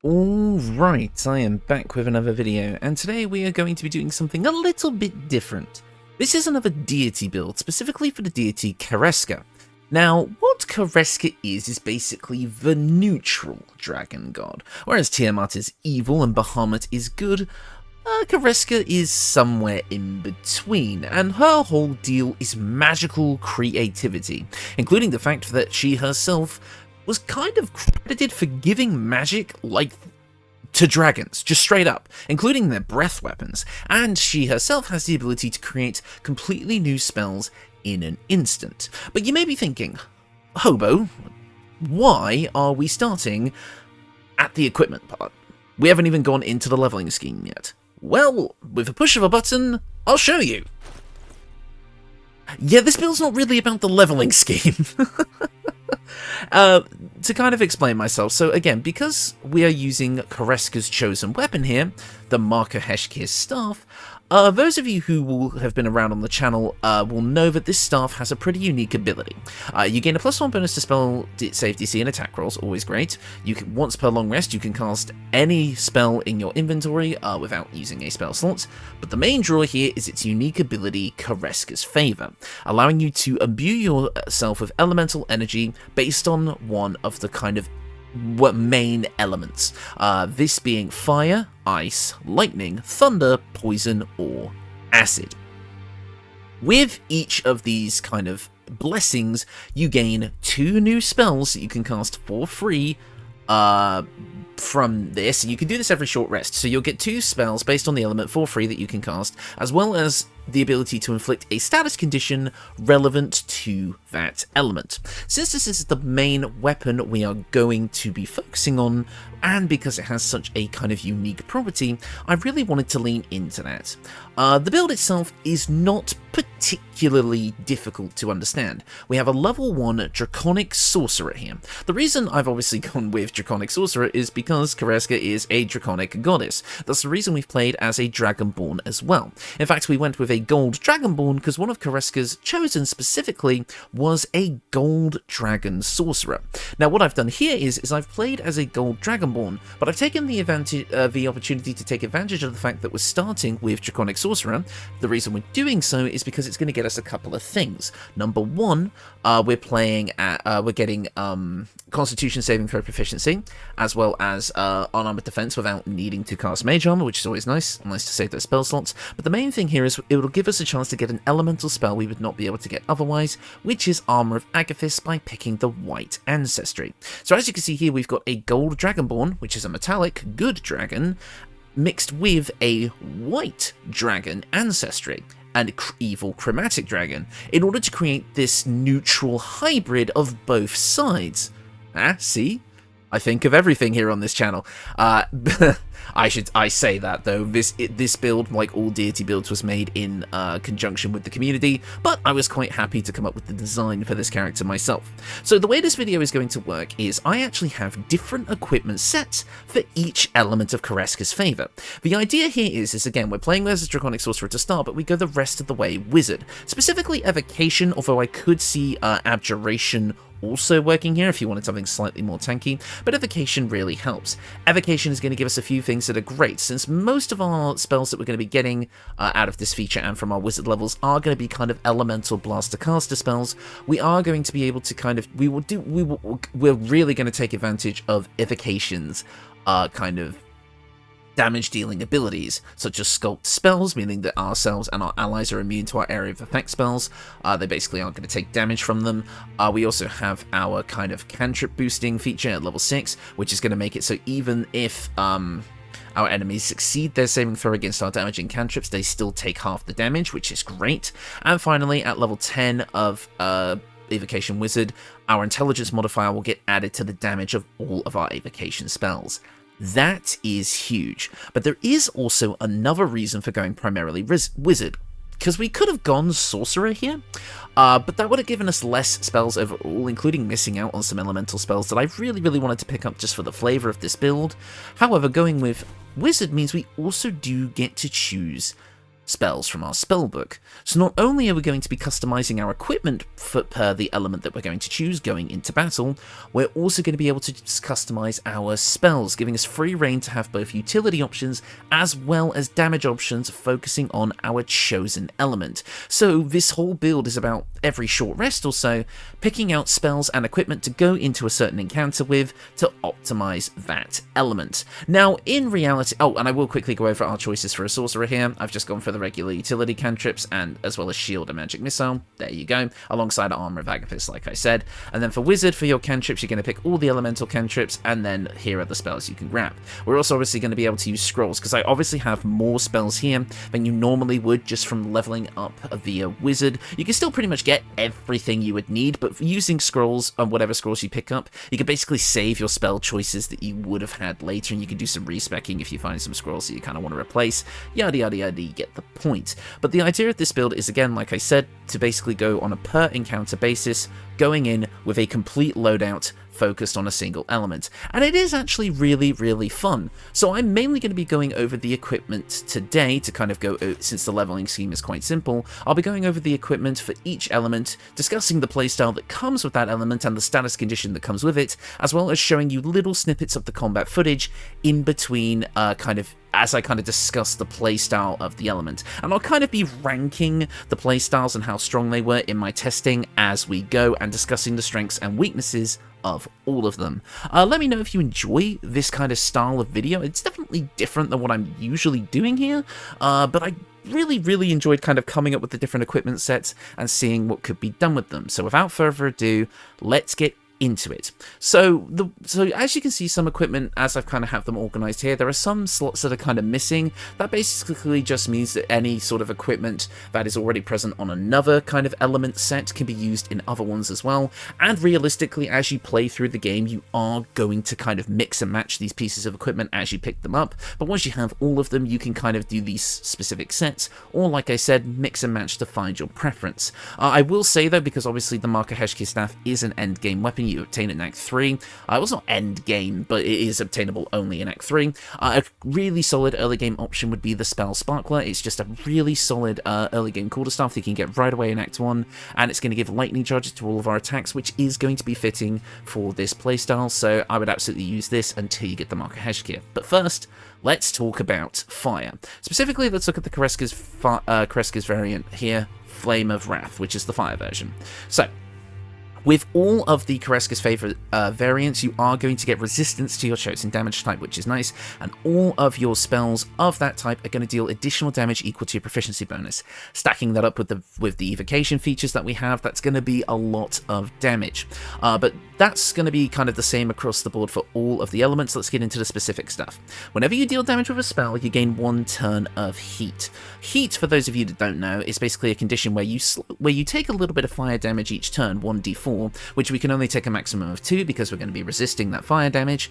Alright, I am back with another video, and today we are going to be doing something a little bit different. This is another deity build, specifically for the deity Kereska. Now, what Kereska is basically the neutral dragon god. Whereas Tiamat is evil and Bahamut is good, Kereska is somewhere in between, and her whole deal is magical creativity, including the fact that she herself was kind of credited for giving magic to dragons, just straight up, including their breath weapons, and she herself has the ability to create completely new spells in an instant. But you may be thinking, Hobo, why are we starting at the equipment part? We haven't even gone into the leveling scheme yet. Well, with a push of a button, I'll show you. Yeah, this build's not really about the leveling scheme. To kind of explain myself, so again, because we are using Kereska's chosen weapon here, the Marker Heshkir's staff, those of you who will have been around on the channel will know that this staff has a pretty unique ability. You gain a +1 bonus to spell save DC and attack rolls, always great. You can, once per long rest, you can cast any spell in your inventory without using a spell slot, but the main draw here is its unique ability, Kereska's Favor, allowing you to imbue yourself with elemental energy based on one of the kind of main elements, this being fire, ice, lightning, thunder, poison, or acid. With each of these kind of blessings, you gain 2 new spells that you can cast for free from this. You can do this every short rest, so you'll get 2 spells based on the element for free that you can cast, as well as the ability to inflict a status condition relevant to that element. Since this is the main weapon we are going to be focusing on, and because it has such a kind of unique property, I really wanted to lean into that. The build itself is not particularly difficult to understand. We have a level 1 Draconic Sorcerer here. The reason I've obviously gone with Draconic Sorcerer is because Kereska is a Draconic goddess. That's the reason we've played as a Dragonborn as well. In fact, we went with a Gold Dragonborn because one of Kereska's chosen specifically was a Gold Dragon Sorcerer. Now what I've done here is I've played as a Gold Dragonborn, but I've taken the opportunity to take advantage of the fact that we're starting with Draconic Sorcerer. The reason we're doing so is because it's going to get us a couple of things. Number one, we're getting Constitution saving throw proficiency, as well as unarmored defense without needing to cast Mage Armor, which is always nice to save those spell slots. But the main thing here is it will give us a chance to get an elemental spell we would not be able to get otherwise, which is Armor of Agathis by picking the White Ancestry. So as you can see here, we've got a Gold Dragonborn, which is a metallic good dragon, mixed with a White Dragon Ancestry and evil chromatic dragon, in order to create this neutral hybrid of both sides. See? I think of everything here on this channel. I say that though, this build, like all deity builds, was made in conjunction with the community, but I was quite happy to come up with the design for this character myself. So the way this video is going to work is I actually have different equipment sets for each element of Kereska's Favor. The idea here is again, we're playing as a Draconic Sorcerer to start, but we go the rest of the way Wizard. Specifically Evocation, although I could see Abjuration also working here if you wanted something slightly more tanky, but Evocation really helps. Evocation is going to give us a few things that are great, since most of our spells that we're going to be getting out of this feature and from our wizard levels are going to be kind of elemental blaster caster spells. We are going to be able to kind of, we're really going to take advantage of Evocation's kind of damage-dealing abilities, such as Sculpt spells, meaning that ourselves and our allies are immune to our area of effect spells. They basically aren't going to take damage from them. We also have our kind of cantrip boosting feature at level 6, which is going to make it so even if our enemies succeed their saving throw against our damaging cantrips, they still take half the damage, which is great. And finally, at level 10 of Evocation Wizard, our intelligence modifier will get added to the damage of all of our Evocation spells. That is huge, but there is also another reason for going primarily Wizard, because we could have gone Sorcerer here, but that would have given us less spells overall, including missing out on some elemental spells that I really wanted to pick up just for the flavour of this build. However, going with Wizard means we also do get to choose spells from our spellbook. So not only are we going to be customizing our equipment per the element that we're going to choose going into battle, we're also going to be able to customize our spells, giving us free reign to have both utility options as well as damage options focusing on our chosen element. So this whole build is about every short rest or so, picking out spells and equipment to go into a certain encounter with to optimize that element. Now, in reality, oh, and I will quickly go over our choices for a sorcerer here. I've just gone for the regular utility cantrips and as well as shield and magic missile. There you go, alongside armor of Agathis, like I said. And then for wizard, for your cantrips, you're going to pick all the elemental cantrips, and then here are the spells you can grab. We're also obviously going to be able to use scrolls, because I obviously have more spells here than you normally would just from leveling up via wizard. You can still pretty much get everything you would need, but using scrolls, and whatever scrolls you pick up, you can basically save your spell choices that you would have had later, and you can do some respecking if you find some scrolls that you kind of want to replace, yada yada yada, you get the point. But the idea of this build is, again, like I said, to basically go on a per encounter basis, going in with a complete loadout focused on a single element. And it is actually really, really fun. So I'm mainly going to be going over the equipment today to kind of go, since the leveling scheme is quite simple, I'll be going over the equipment for each element, discussing the playstyle that comes with that element and the status condition that comes with it, as well as showing you little snippets of the combat footage in between as I kind of discuss the playstyle of the element. And I'll kind of be ranking the playstyles and how strong they were in my testing as we go, and discussing the strengths and weaknesses of all of them. Let me know if you enjoy this kind of style of video. It's definitely different than what I'm usually doing here, but I really enjoyed kind of coming up with the different equipment sets and seeing what could be done with them. So without further ado, let's get into it. So as you can see, some equipment, as I've kind of have them organized here, there are some slots that are kind of missing. That basically just means that any sort of equipment that is already present on another kind of element set can be used in other ones as well. And realistically, as you play through the game, you are going to kind of mix and match these pieces of equipment as you pick them up. But once you have all of them, you can kind of do these specific sets, or like I said, mix and match to find your preference. I will say though, because obviously the Marka Heshki staff is an end game weapon, you obtain it in Act 3. It was not end game, but it is obtainable only in Act 3. A really solid early game option would be the Spell Sparkler. It's just a really solid early game quarterstaff that you can get right away in Act 1, and it's going to give lightning charges to all of our attacks, which is going to be fitting for this playstyle, so I would absolutely use this until you get the Marka Heshki. But first, let's talk about fire. Specifically, let's look at the Kereska's variant here, Flame of Wrath, which is the fire version. So, with all of the Kereska's favorite variants, you are going to get resistance to your chosen damage type, which is nice, and all of your spells of that type are going to deal additional damage equal to your proficiency bonus. Stacking that up with the Evocation features that we have, that's going to be a lot of damage. But that's going to be kind of the same across the board for all of the elements. Let's get into the specific stuff. Whenever you deal damage with a spell, you gain 1 turn of heat. Heat, for those of you that don't know, is basically a condition where you take a little bit of fire damage each turn, 1d4, which we can only take a maximum of 2 because we're going to be resisting that fire damage,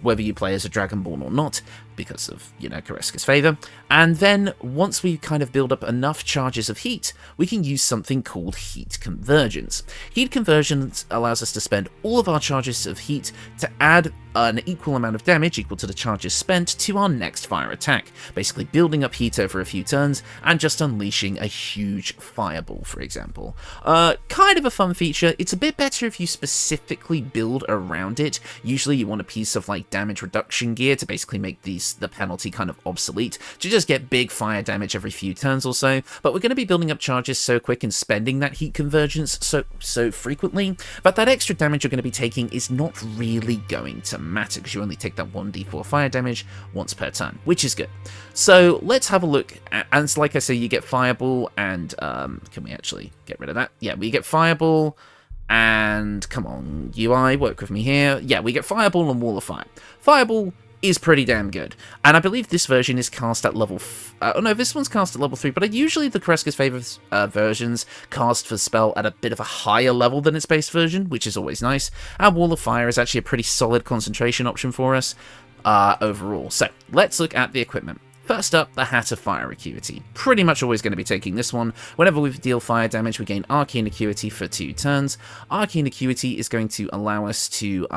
whether you play as a Dragonborn or not, because of, Kereska's favor. And then, once we kind of build up enough charges of heat, we can use something called Heat Convergence. Heat Convergence allows us to spend all of our charges of heat to add an equal amount of damage, equal to the charges spent, to our next fire attack, basically building up heat over a few turns and just unleashing a huge fireball, for example. Kind of a fun feature. It's a bit better if you specifically build around it. Usually you want a piece of like damage reduction gear to basically make the penalty kind of obsolete, to just get big fire damage every few turns or so, but we're going to be building up charges so quick and spending that heat convergence so frequently that extra damage you're going to be taking is not really going to matter, because you only take that 1d4 fire damage once per turn, which is good. So let's have a look at, and like I say, you get Fireball and can we actually get rid of that? Yeah, we get Fireball and, come on UI, work with me here. Yeah, we get Fireball and Wall of Fire. Fireball is pretty damn good, and I believe this version is cast at level oh no, this one's cast at level 3, but usually the Kereska's favorite versions cast for spell at a bit of a higher level than its base version, which is always nice. And Wall of Fire is actually a pretty solid concentration option for us overall. So let's look at the equipment. First up, the Hat of Fire Acuity. Pretty much always going to be taking this one. Whenever we deal fire damage, we gain Arcane Acuity for 2 turns. Arcane Acuity is going to allow us to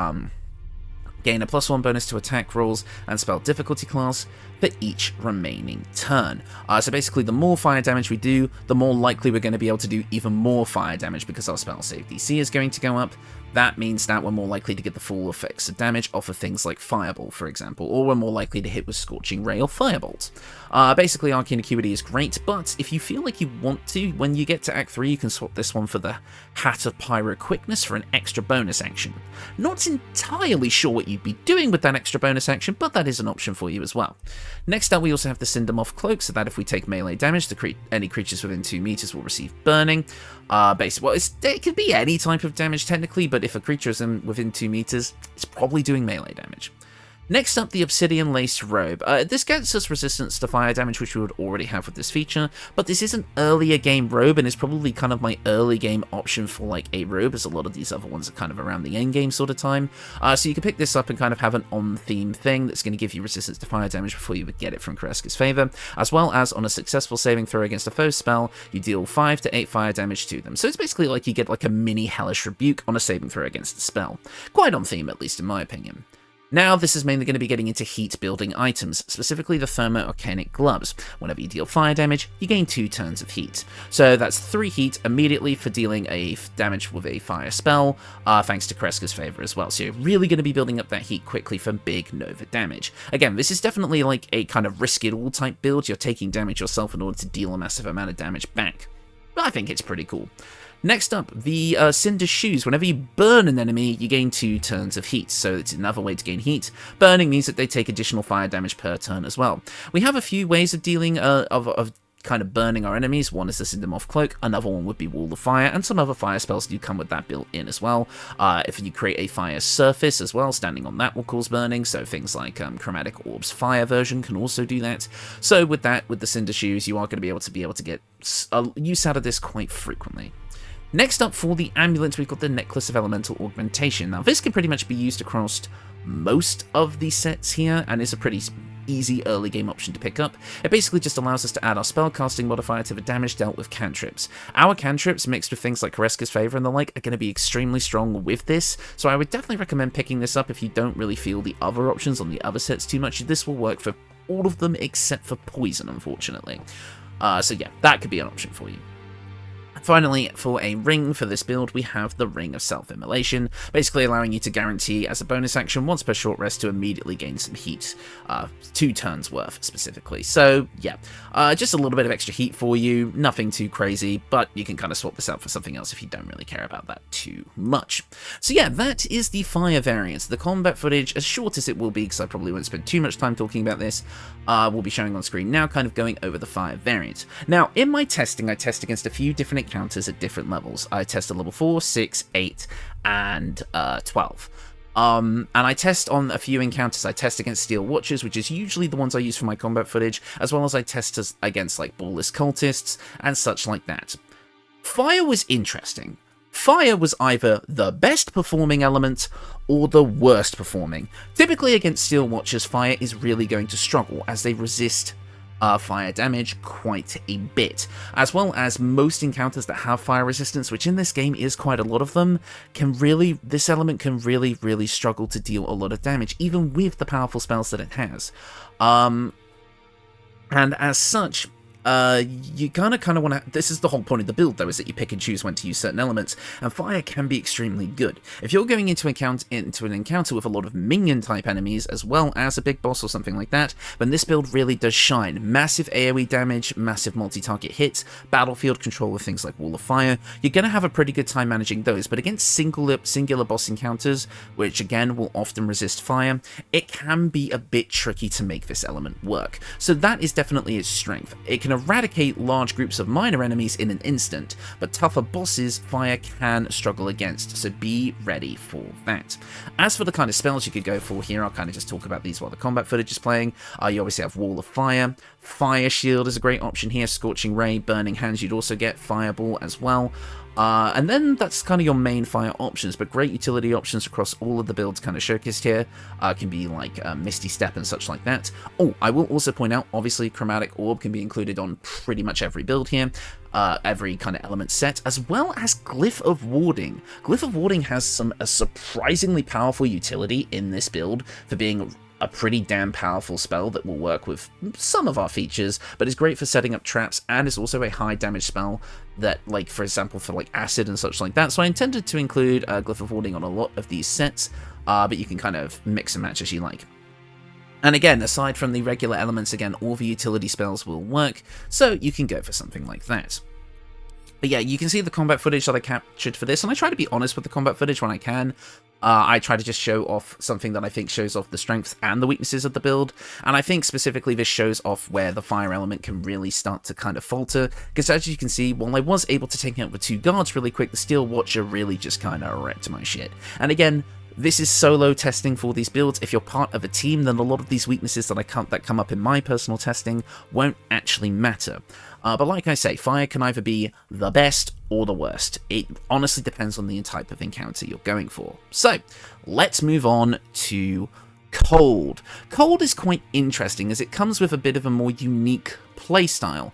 gain a +1 bonus to attack rolls and spell difficulty class for each remaining turn. So basically, the more fire damage we do, the more likely we're going to be able to do even more fire damage because our spell save DC is going to go up. That means that we're more likely to get the full effects of damage off of things like Fireball, for example, or we're more likely to hit with Scorching Ray or Firebolt. Basically, Arcane Acuity is great, but if you feel like you want to, when you get to Act 3, you can swap this one for the Hat of Pyro Quickness for an extra bonus action. Not entirely sure what you'd be doing with that extra bonus action, but that is an option for you as well. Next up, we also have the Cindermoth Cloak, so that if we take melee damage, any creatures within 2 meters will receive burning. It could be any type of damage technically, but if a creature is within 2 meters, it's probably doing melee damage. Next up, the Obsidian Laced Robe. This gets us resistance to fire damage, which we would already have with this feature, but this is an earlier game robe, and is probably kind of my early game option for like a robe, as a lot of these other ones are kind of around the end game sort of time. So you can pick this up and kind of have an on-theme thing that's going to give you resistance to fire damage before you would get it from Kereska's favor, as well as on a successful saving throw against a foe spell, you deal 5 to 8 fire damage to them. So it's basically like you get like a mini Hellish Rebuke on a saving throw against the spell. Quite on theme, at least in my opinion. Now, this is mainly going to be getting into heat-building items, specifically the Thermo-Arcanic Gloves. Whenever you deal fire damage, you gain 2 turns of heat. So that's 3 heat immediately for dealing a damage with a fire spell, thanks to Kereska's favor as well. So you're really going to be building up that heat quickly for big Nova damage. Again, this is definitely like a kind of risk-it-all type build. You're taking damage yourself in order to deal a massive amount of damage back. But I think it's pretty cool. Next up, the Cinder Shoes. Whenever you burn an enemy, you gain 2 turns of heat, so it's another way to gain heat. Burning means that they take additional fire damage per turn as well. We have a few ways of dealing, of kind of burning our enemies. One is the Cindermoth Cloak, another one would be Wall of Fire, and some other fire spells do come with that built in as well. If you create a fire surface as well, standing on that will cause burning, so things like Chromatic Orb's Fire version can also do that. So with that, with the Cinder Shoes, you are going to be able to get use out of this quite frequently. Next up, for the amulet, we've got the Necklace of Elemental Augmentation. Now, this can pretty much be used across most of the sets here, and is a pretty easy early game option to pick up. It basically just allows us to add our spellcasting modifier to the damage dealt with cantrips. Our cantrips, mixed with things like Kereska's Favor and the like, are going to be extremely strong with this, so I would definitely recommend picking this up if you don't really feel the other options on the other sets too much. This will work for all of them except for Poison, unfortunately. So yeah, that could be an option for you. Finally, for a ring for this build, we have the Ring of Self-Immolation, basically allowing you to guarantee, as a bonus action, once per short rest to immediately gain some heat, 2 turns worth specifically. So yeah, just a little bit of extra heat for you, nothing too crazy, but you can kind of swap this out for something else if you don't really care about that too much. So yeah, that is the fire variant. The combat footage, as short as it will be, because I probably won't spend too much time talking about this, will be showing on screen now, kind of going over the fire variant. Now, in my testing, I test against a few different encounters at different levels. I test at level 4, 6, 8, and 12. And I test on a few encounters. I test against Steel Watchers, which is usually the ones I use for my combat footage, as well as I test against like Ballless Cultists and such like that. Fire was interesting. Fire was either the best performing element or the worst performing. Typically against Steel Watchers, fire is really going to struggle as they resist fire damage quite a bit, as well as most encounters that have fire resistance, which in this game is quite a lot of them, this element can really struggle to deal a lot of damage, even with the powerful spells that it has. And as such, you kind of want to... This is the whole point of the build, though, is that you pick and choose when to use certain elements, and fire can be extremely good. If you're going into an encounter with a lot of minion-type enemies, as well as a big boss or something like that, then this build really does shine. Massive AoE damage, massive multi-target hits, battlefield control with things like Wall of Fire. You're going to have a pretty good time managing those, but against singular boss encounters, which again will often resist fire, it can be a bit tricky to make this element work. So that is definitely its strength. It can eradicate large groups of minor enemies in an instant, but tougher bosses fire can struggle against, so be ready for that. As for the kind of spells you could go for here, I'll kind of just talk about these while the combat footage is playing. You obviously have Wall of Fire. Fire Shield is a great option here, Scorching Ray, Burning Hands, you'd also get Fireball as well. And then that's kind of your main fire options, but great utility options across all of the builds kind of showcased here can be like Misty Step and such like that. Oh, I will also point out, obviously, Chromatic Orb can be included on pretty much every build here, every kind of element set, as well as Glyph of Warding. Glyph of Warding has a surprisingly powerful utility in this build for being a pretty damn powerful spell that will work with some of our features, but is great for setting up traps, and is also a high damage spell that, like, for example, for like acid and such like that. So I intended to include Glyph of Warding on a lot of these sets, but you can kind of mix and match as you like. And again, aside from the regular elements, again, all the utility spells will work, so you can go for something like that. But yeah, you can see the combat footage that I captured for this, and I try to be honest with the combat footage when I can. I try to just show off something that I think shows off the strengths and the weaknesses of the build, and I think specifically this shows off where the fire element can really start to kind of falter, because as you can see, while I was able to take out the 2 guards really quick, the Steel Watcher really just kind of wrecked my shit. And again, this is solo testing for these builds. If you're part of a team, then a lot of these weaknesses that come up in my personal testing won't actually matter. But like I say, fire can either be the best or the worst. It honestly depends on the type of encounter you're going for. So, let's move on to Cold. Cold is quite interesting as it comes with a bit of a more unique playstyle.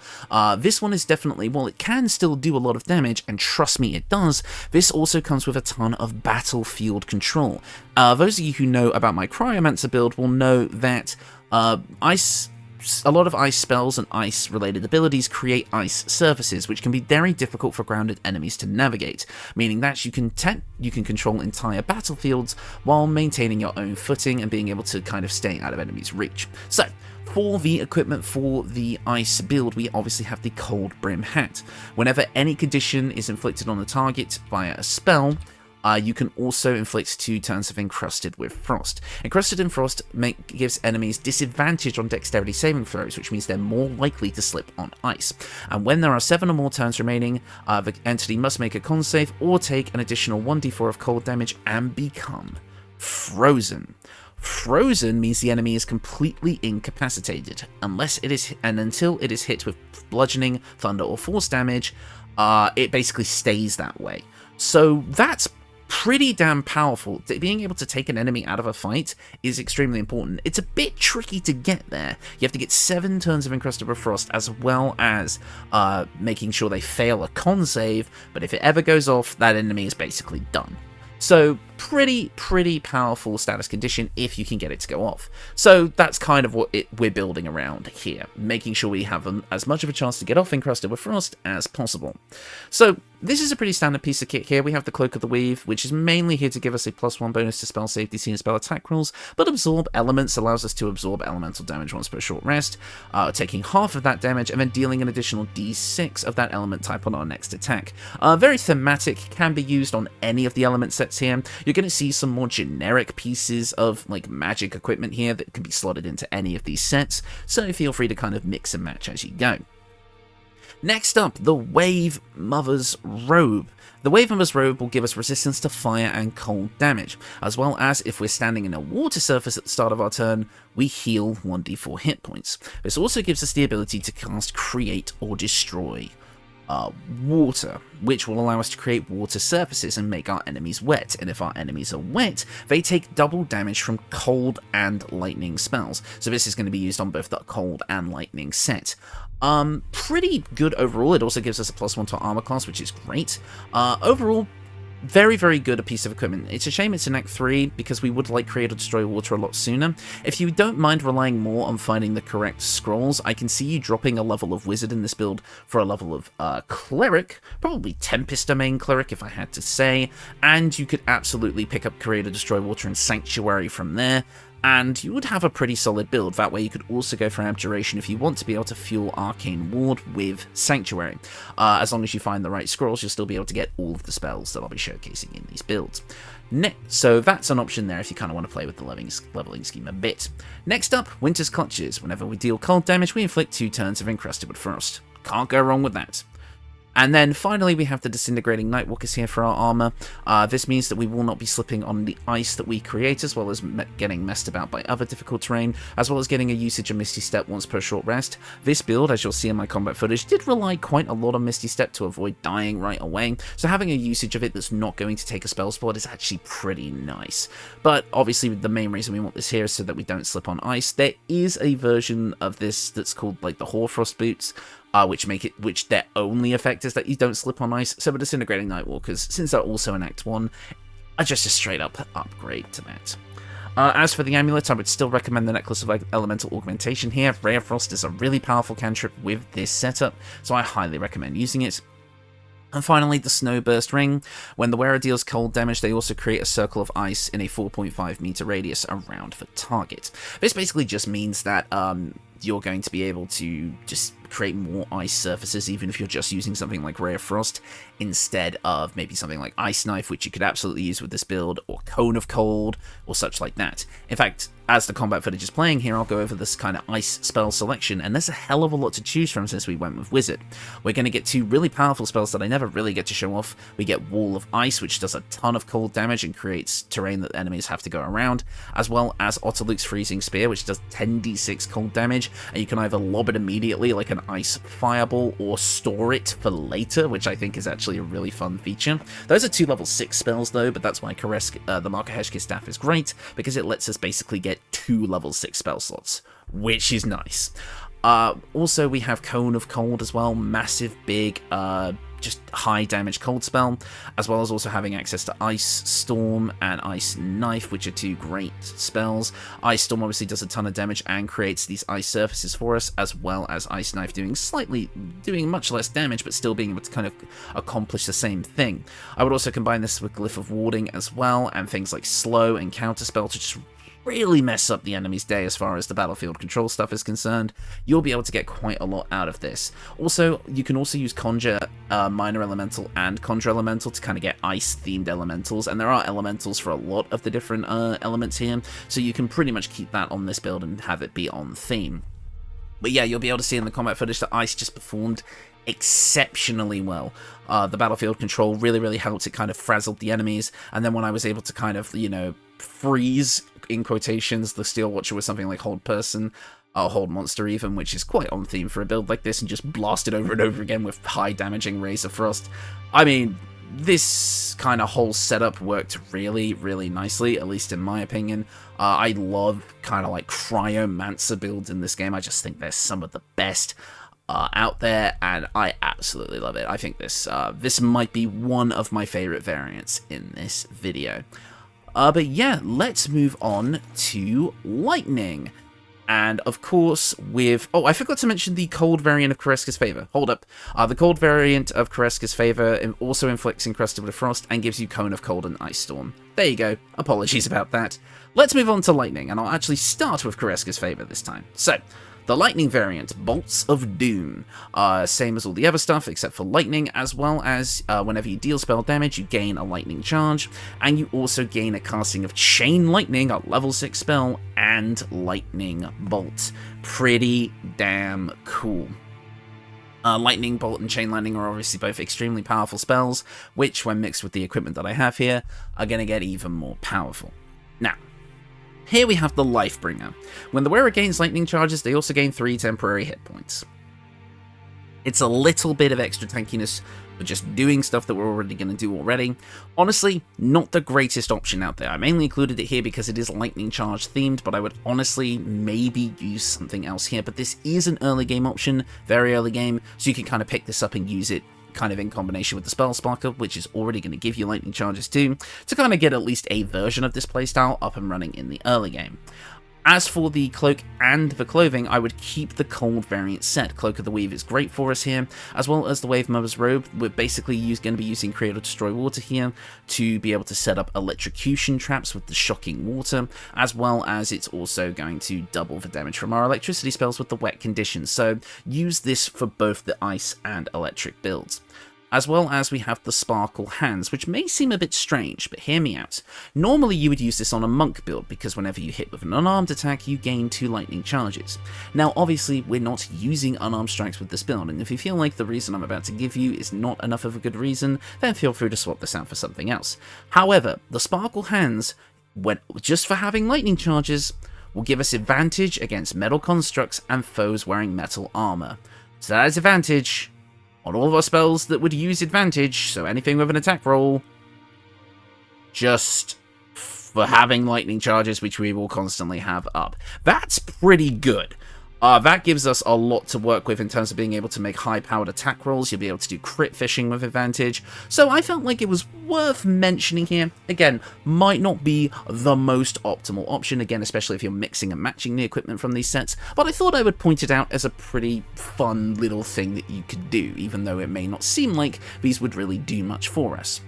This one is definitely, while it can still do a lot of damage, and trust me it does, this also comes with a ton of battlefield control. Those of you who know about my Cryomancer build will know that a lot of ice spells and ice related abilities create ice surfaces, which can be very difficult for grounded enemies to navigate, meaning that you can control entire battlefields while maintaining your own footing and being able to kind of stay out of enemies' reach. So, for the equipment for the ice build, we obviously have the Cold Brim Hat. Whenever any condition is inflicted on a target via a spell, you can also inflict 2 turns of Encrusted with Frost. Encrusted in Frost gives enemies disadvantage on dexterity saving throws, which means they're more likely to slip on ice. And when there are 7 or more turns remaining, the entity must make a con save or take an additional 1d4 of cold damage and become frozen. Frozen means the enemy is completely incapacitated, until it is hit with bludgeoning, thunder, or force damage. It basically stays that way. So that's pretty damn powerful. Being able to take an enemy out of a fight is extremely important. It's a bit tricky to get there. You have to get 7 turns of Encrusted with Frost, as well as making sure they fail a con save, but if it ever goes off, that enemy is basically done. So pretty powerful status condition if you can get it to go off. So that's kind of what we're building around here, making sure we have as much of a chance to get off Encrusted with Frost as possible. So this is a pretty standard piece of kit here. We have the Cloak of the Weave, which is mainly here to give us a +1 bonus to spell save DC and spell attack rolls, but Absorb Elements allows us to absorb elemental damage once per short rest, taking half of that damage and then dealing an additional d6 of that element type on our next attack. Very thematic, can be used on any of the element sets here. You're going to see some more generic pieces of like magic equipment here that can be slotted into any of these sets, so feel free to kind of mix and match as you go. Next up, the Wave Mother's Robe. The Wave Mother's Robe will give us resistance to fire and cold damage, as well as if we're standing in a water surface at the start of our turn, we heal 1d4 hit points. This also gives us the ability to cast Create or Destroy water, which will allow us to create water surfaces and make our enemies wet, and if our enemies are wet, they take double damage from cold and lightning spells. So this is going to be used on both the cold and lightning set. Pretty good overall. It also gives us a +1 to armor class, which is great. Overall, very good a piece of equipment. It's a shame it's in Act 3, because we would like Create or Destroy Water a lot sooner. If you don't mind relying more on finding the correct scrolls, I can see you dropping a level of Wizard in this build for a level of Cleric, probably Tempest Domain Cleric if I had to say, and you could absolutely pick up Create or Destroy Water and Sanctuary from there, and you would have a pretty solid build. That way you could also go for Abjuration if you want to be able to fuel Arcane Ward with Sanctuary. As long as you find the right scrolls, you'll still be able to get all of the spells that I'll be showcasing in these builds. So that's an option there if you kind of want to play with the leveling scheme a bit. Next up, Winter's Clutches. Whenever we deal cold damage, we inflict 2 turns of Encrusted with Frost. Can't go wrong with that. And then finally we have the Disintegrating Nightwalkers here for our armor. This means that we will not be slipping on the ice that we create, as well as getting messed about by other difficult terrain, as well as getting a usage of Misty Step once per short rest. This build, as you'll see in my combat footage, did rely quite a lot on Misty Step to avoid dying right away, so having a usage of it that's not going to take a spell slot is actually pretty nice. But obviously the main reason we want this here is so that we don't slip on ice. There is a version of this that's called like the Hoarfrost boots, which their only effect is that you don't slip on ice. So the Disintegrating Nightwalkers, since they're also in Act 1, are just a straight up upgrade to that. As for the amulet, I would still recommend the Necklace of Elemental Augmentation here. Ray of Frost is a really powerful cantrip with this setup, so I highly recommend using it. And finally, the Snowburst Ring. When the wearer deals cold damage, they also create a circle of ice in a 4.5 meter radius around the target. This basically just means that you're going to be able to just create more ice surfaces, even if you're just using something like Ray of Frost, instead of maybe something like Ice Knife, which you could absolutely use with this build, or Cone of Cold, or such like that. In fact, as the combat footage is playing here, I'll go over this kind of ice spell selection, and there's a hell of a lot to choose from since we went with Wizard. We're going to get two really powerful spells that I never really get to show off. We get Wall of Ice, which does a ton of cold damage and creates terrain that enemies have to go around, as well as Otterluke's Freezing Spear, which does 10d6 cold damage, and you can either lob it immediately like an ice fireball, or store it for later, which I think is actually a really fun feature. Those are two level 6 spells though, but that's why Kereska, the Markaheshka staff is great, because it lets us basically get 2 level 6 spell slots, which is nice. Also, we have Cone of Cold as well, massive, big, just high damage cold spell, as well as also having access to Ice Storm and Ice Knife, which are two great spells. Ice Storm obviously does a ton of damage and creates these ice surfaces for us, as well as Ice Knife doing much less damage, but still being able to kind of accomplish the same thing. I would also combine this with Glyph of Warding as well, and things like Slow and Counterspell to just really mess up the enemy's day as far as the battlefield control stuff is concerned. You'll be able to get quite a lot out of this. Also, you can also use Conjure Minor Elemental and Conjure Elemental to kind of get ice-themed elementals, and there are elementals for a lot of the different elements here, so you can pretty much keep that on this build and have it be on theme. But yeah, you'll be able to see in the combat footage that ice just performed exceptionally well. The battlefield control really helped. It kind of frazzled the enemies, and then when I was able to kind of, you know, freeze, in quotations, the Steel Watcher with something like Hold Person, Hold Monster even, which is quite on theme for a build like this, and just blast it over and over again with high damaging Rays of Frost. I mean, this kind of whole setup worked really nicely, at least in my opinion. I love kind of like Cryomancer builds in this game. I just think they're some of the best out there, and I absolutely love it. I think this might be one of my favorite variants in this video. But yeah, let's move on to Lightning. And of course, oh, I forgot to mention the cold variant of Kereska's Favor. Hold up. The cold variant of Kereska's Favor also inflicts Encrusted with Frost and gives you Cone of Cold and Ice Storm. There you go. Apologies about that. Let's move on to Lightning, and I'll actually start with Kereska's Favor this time. So, the Lightning variant, Bolts of Doom. Same as all the other stuff, except for Lightning, as well as whenever you deal spell damage, you gain a Lightning Charge, and you also gain a casting of Chain Lightning, a level 6 spell, and Lightning Bolt. Pretty damn cool. Lightning Bolt and Chain Lightning are obviously both extremely powerful spells, which, when mixed with the equipment that I have here, are going to get even more powerful. Now, here we have the Lifebringer. When the wearer gains lightning charges, they also gain 3 temporary hit points. It's a little bit of extra tankiness for just doing stuff that we're already going to do already. Honestly, not the greatest option out there. I mainly included it here because it is lightning charge themed, but I would honestly maybe use something else here. But this is an early game option, very early game, so you can kind of pick this up and use it kind of in combination with the Spell Sparker, which is already going to give you lightning charges too, to kind of get at least a version of this playstyle up and running in the early game. As for the Cloak and the Clothing, I would keep the Cold variant set. Cloak of the Weave is great for us here, as well as the Wave Mother's Robe. We're basically going to be using Create or Destroy Water here to be able to set up electrocution traps with the Shocking Water, as well as it's also going to double the damage from our electricity spells with the Wet Conditions. So use this for both the Ice and Electric builds. as well as we have the Sparkle Hands, which may seem a bit strange, but hear me out. Normally you would use this on a monk build, because whenever you hit with an unarmed attack, you gain 2 lightning charges. Now obviously we're not using unarmed strikes with this build, and if you feel like the reason I'm about to give you is not enough of a good reason, then feel free to swap this out for something else. However, the Sparkle Hands, just for having lightning charges, will give us advantage against metal constructs and foes wearing metal armor. So that is advantage on all of our spells that would use advantage, so anything with an attack roll, just for having lightning charges, which we will constantly have up. That's pretty good. That gives us a lot to work with in terms of being able to make high-powered attack rolls. You'll be able to do crit fishing with advantage. So I felt like it was worth mentioning here. Again, might not be the most optimal option, again, especially if you're mixing and matching the equipment from these sets, but I thought I would point it out as a pretty fun little thing that you could do, even though it may not seem like these would really do much for us.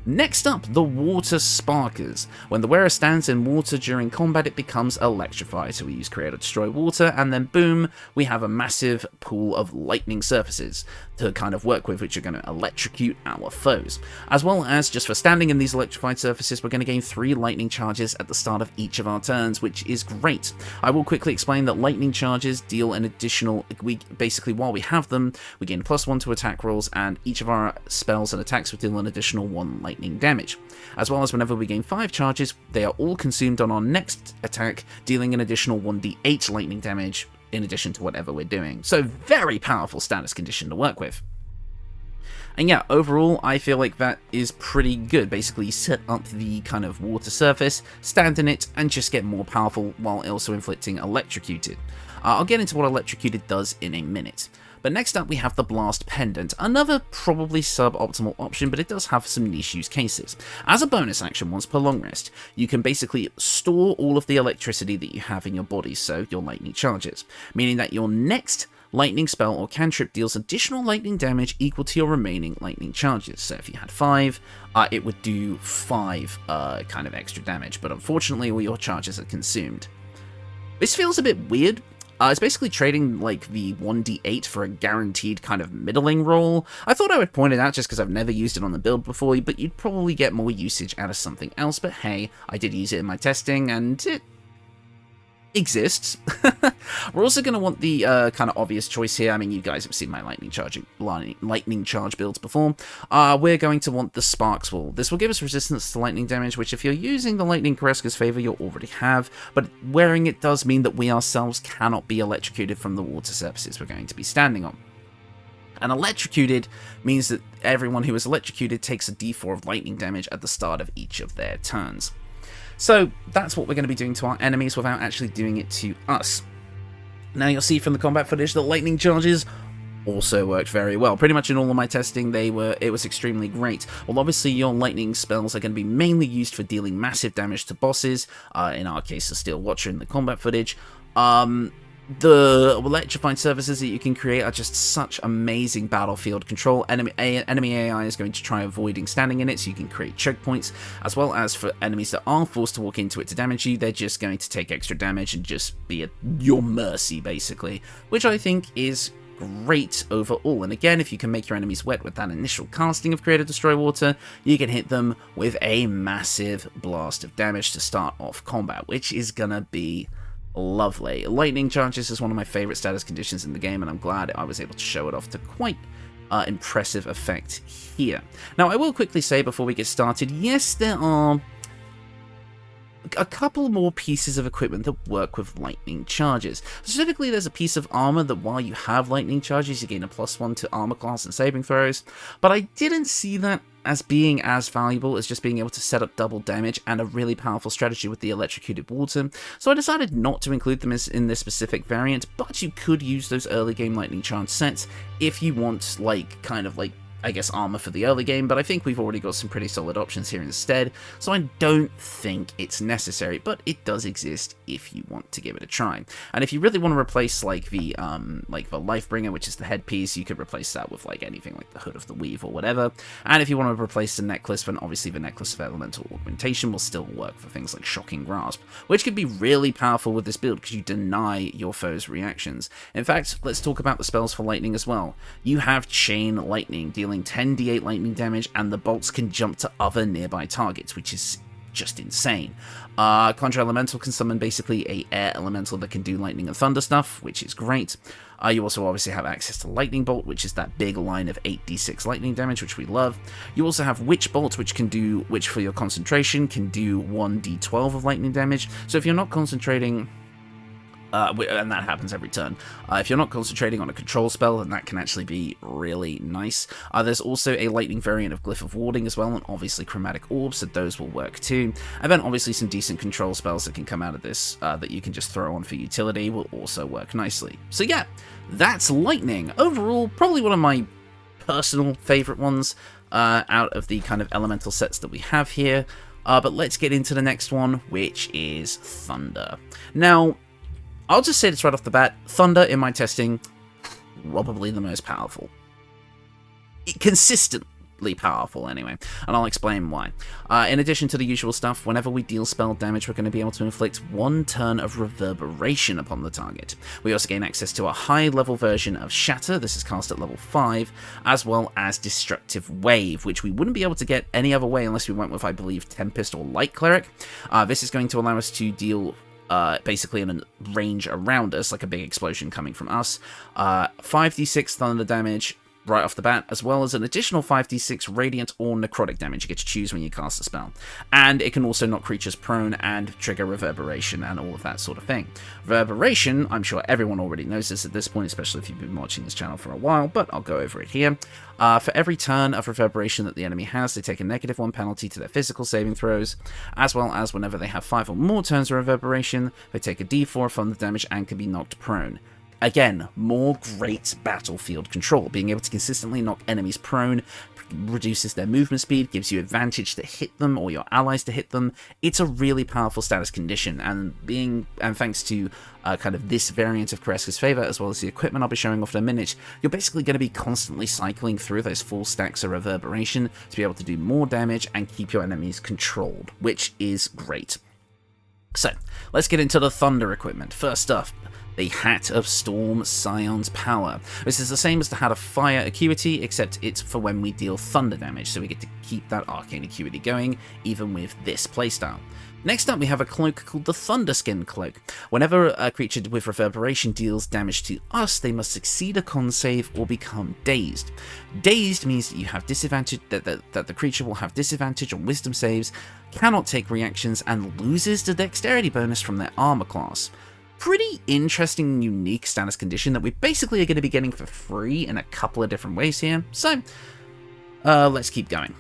Next up, the Water Sparkers. When the wearer stands in water during combat, it becomes electrified. So we use Create or Destroy Water, and then boom, we have a massive pool of lightning surfaces to kind of work with, which are going to electrocute our foes. As well as, just for standing in these electrified surfaces, we're going to gain 3 lightning charges at the start of each of our turns, which is great. I will quickly explain that lightning charges deal an additional, basically while we have them, we gain +1 to attack rolls, and each of our spells and attacks will deal an additional 1 lightning damage. As well as whenever we gain 5 charges, they are all consumed on our next attack, dealing an additional 1d8 lightning damage in addition to whatever we're doing. So very powerful status condition to work with. And yeah, overall, I feel like that is pretty good. Basically, set up the kind of water surface, stand in it, and just get more powerful while also inflicting Electrocuted. I'll get into what Electrocuted does in a minute. But next up we have the Blast Pendant, another probably suboptimal option, but it does have some niche use cases. As a bonus action once per long rest, you can basically store all of the electricity that you have in your body, so your lightning charges, meaning that your next lightning spell or cantrip deals additional lightning damage equal to your remaining lightning charges. So if you had 5, it would do 5 kind of extra damage, but unfortunately all your charges are consumed. This feels a bit weird. It's basically trading like the 1d8 for a guaranteed kind of middling roll. I thought I would point it out just because I've never used it on the build before, but you'd probably get more usage out of something else. But hey, I did use it in my testing and it exists. We're also going to want the kind of obvious choice here. I mean, you guys have seen my lightning charge builds before. We're going to want the Sparks Wall. This will give us resistance to lightning damage, which if you're using the Lightning Kereska's favor, you'll already have, but wearing it does mean that we ourselves cannot be electrocuted from the water surfaces we're going to be standing on. And electrocuted means that everyone who is electrocuted takes a d4 of lightning damage at the start of each of their turns. So that's what we're going to be doing to our enemies without actually doing it to us. Now you'll see from the combat footage that lightning charges also worked very well. Pretty much in all of my testing, it was extremely great. Well, obviously your lightning spells are going to be mainly used for dealing massive damage to bosses, in our case the Steel Watcher in the combat footage. The electrified surfaces that you can create are just such amazing battlefield control. Enemy AI is going to try avoiding standing in it, so you can create choke points, as well as for enemies that are forced to walk into it to damage you, they're just going to take extra damage and just be at your mercy, basically, which I think is great overall. And again, if you can make your enemies wet with that initial casting of Create or Destroy Water, you can hit them with a massive blast of damage to start off combat, which is gonna be lovely. Lightning charges is one of my favorite status conditions in the game, and I'm glad I was able to show it off to quite impressive effect here. Now, I will quickly say before we get started, yes, there are a couple more pieces of equipment that work with lightning charges. Specifically, there's a piece of armor that while you have lightning charges, you gain a +1 to armor class and saving throws, but I didn't see that as being as valuable as just being able to set up double damage and a really powerful strategy with the electrocuted water, so I decided not to include them in this specific variant, but you could use those early game lightning charge sets if you want, like, kind of like, I guess, armor for the early game, but I think we've already got some pretty solid options here instead, so I don't think it's necessary, but it does exist if you want to give it a try. And if you really want to replace, like, the Lifebringer, which is the headpiece, you could replace that with, like, anything like the Hood of the Weave or whatever, and if you want to replace the necklace, then obviously the Necklace of Elemental Augmentation will still work for things like Shocking Grasp, which could be really powerful with this build because you deny your foe's reactions. In fact, let's talk about the spells for lightning as well. You have Chain Lightning, dealing dealing 10d8 lightning damage, and the bolts can jump to other nearby targets, which is just insane. Conjure Elemental can summon basically a air elemental that can do lightning and thunder stuff, which is great. You also obviously have access to Lightning Bolt, which is that big line of 8d6 lightning damage, which we love. You also have Witch Bolt, which for your concentration can do 1d12 of lightning damage. So if you're not concentrating, and that happens every turn. If you're not concentrating on a control spell, then that can actually be really nice. There's also a lightning variant of Glyph of Warding as well, and obviously Chromatic Orbs, so those will work too. And then obviously some decent control spells that can come out of this that you can just throw on for utility will also work nicely. So yeah, that's Lightning. Overall, probably one of my personal favourite ones out of the kind of elemental sets that we have here. But let's get into the next one, which is Thunder. Now, I'll just say this right off the bat, Thunder, in my testing, probably the most powerful. Consistently powerful, anyway, and I'll explain why. In addition to the usual stuff, whenever we deal spell damage, we're going to be able to inflict 1 turn of reverberation upon the target. We also gain access to a high-level version of Shatter, this is cast at level 5, as well as Destructive Wave, which we wouldn't be able to get any other way unless we went with, I believe, Tempest or Light Cleric. This is going to allow us to deal basically in a range around us, like a big explosion coming from us. 5d6 thunder damage right off the bat, as well as an additional 5d6 radiant or necrotic damage you get to choose when you cast a spell. And it can also knock creatures prone and trigger reverberation and all of that sort of thing. Reverberation, I'm sure everyone already knows this at this point, especially if you've been watching this channel for a while, but I'll go over it here. For every turn of reverberation that the enemy has, they take a -1 penalty to their physical saving throws, as well as whenever they have 5 or more turns of reverberation, they take a d4 of thunder damage and can be knocked prone. Again, more great battlefield control. Being able to consistently knock enemies prone reduces their movement speed, gives you advantage to hit them or your allies to hit them. It's a really powerful status condition, and thanks to kind of this variant of Kereska's Favor, as well as the equipment I'll be showing off in a minute, you're basically going to be constantly cycling through those full stacks of reverberation to be able to do more damage and keep your enemies controlled, which is great. So, let's get into the Thunder equipment. First up, the Hat of Storm Scion's Power. This is the same as the Hat of Fire Acuity, except it's for when we deal thunder damage, so we get to keep that arcane acuity going, even with this playstyle. Next up, we have a cloak called the Thunderskin Cloak. Whenever a creature with reverberation deals damage to us, they must succeed a con save or become dazed. Dazed means that you have disadvantage, that the creature will have disadvantage on wisdom saves, cannot take reactions, and loses the dexterity bonus from their armor class. Pretty interesting and unique status condition that we basically are going to be getting for free in a couple of different ways here. So, let's keep going.